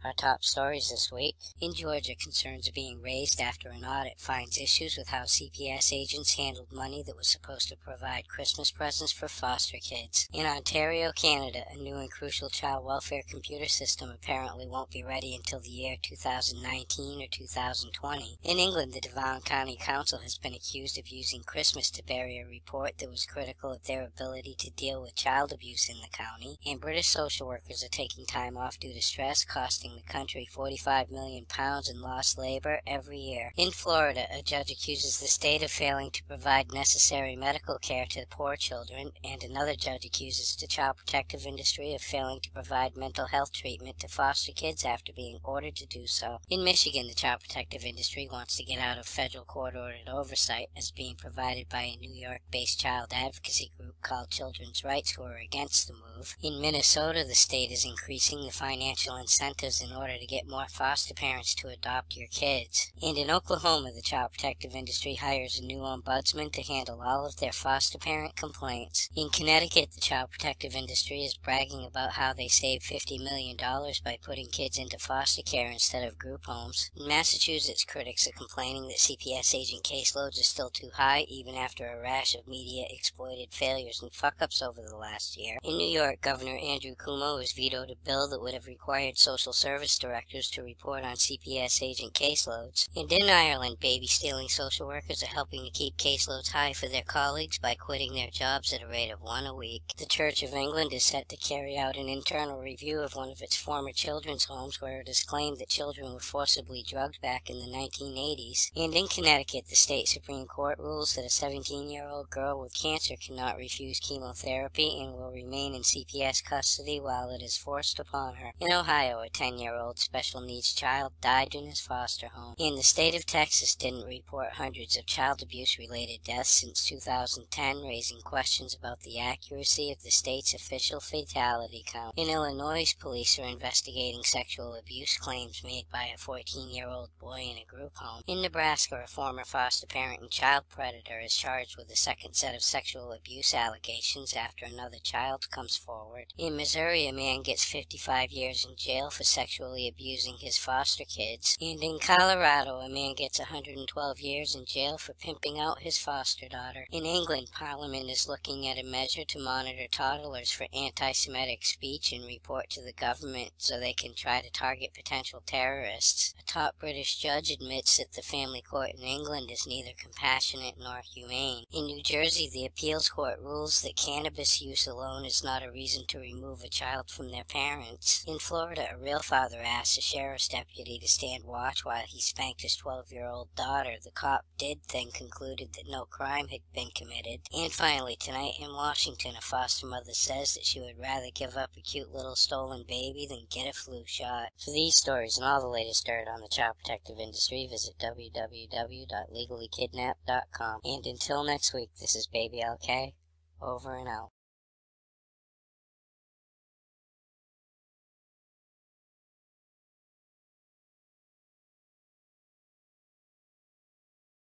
Our top stories this week. In Georgia, concerns are being raised after an audit finds issues with how CPS agents handled money that was supposed to provide Christmas presents for foster kids. In Ontario, Canada, a new and crucial child welfare computer system apparently won't be ready until the year 2019 or 2020. In England, the Devon County Council has been accused of using Christmas to bury a report that was critical of their ability to deal with child abuse in the county, and British social workers are taking time off due to stress, costing the country £45 million in lost labor every year. In Florida, a judge accuses the state of failing to provide necessary medical care to poor children, and another judge accuses the child protective industry of failing to provide mental health treatment to foster kids after being ordered to do so. In Michigan, the child protective industry wants to get out of federal court-ordered oversight as being provided by a New York-based child advocacy group called Children's Rights, who are against the move. In Minnesota, the state is increasing the financial incentives in order to get more foster parents to adopt your kids. And in Oklahoma, the child protective industry hires a new ombudsman to handle all of their foster parent complaints. In Connecticut, the child protective industry is bragging about how they saved $50 million by putting kids into foster care instead of group homes. In Massachusetts, critics are complaining that CPS agent caseloads are still too high, even after a rash of media-exploited failures and fuck-ups over the last year. In New York, Governor Andrew Cuomo has vetoed a bill that would have required social service directors to report on CPS agent caseloads. And in Ireland, baby-stealing social workers are helping to keep caseloads high for their colleagues by quitting their jobs at a rate of one a week. The Church of England is set to carry out an internal review of one of its former children's homes where it is claimed that children were forcibly drugged back in the 1980s. And in Connecticut, the state Supreme Court rules that a 17-year-old girl with cancer cannot refuse chemotherapy and will remain in CPS custody while it is forced upon her. In Ohio, a 10-year-old special needs child died in his foster home. And the state of Texas didn't report hundreds of child abuse-related deaths since 2010, raising questions about the accuracy of the state's official fatality count. In Illinois, police are investigating sexual abuse claims made by a 14-year-old boy in a group home. In Nebraska, a former foster parent and child predator is charged with a second set of sexual abuse allegations after another child comes forward. In Missouri, a man gets 55 years in jail for sexually abusing his foster kids. And in Colorado, a man gets 112 years in jail for pimping out his foster daughter. In England, Parliament is looking at a measure to monitor toddlers for anti-Semitic speech and report to the government so they can try to target potential terrorists. A top British judge admits that the family court in England is neither compassionate nor humane. In New Jersey, the appeals court rules that cannabis use alone is not a reason to remove a child from their parents. In Florida, a real father asked a sheriff's deputy to stand watch while he spanked his 12-year-old daughter. The cop then concluded that no crime had been committed. And finally, tonight in Washington, a foster mother says that she would rather give up a cute little stolen baby than get a flu shot. For these stories and all the latest dirt on the child protective industry, visit www.legallykidnapped.com. And until next week, this is Baby LK, over and out.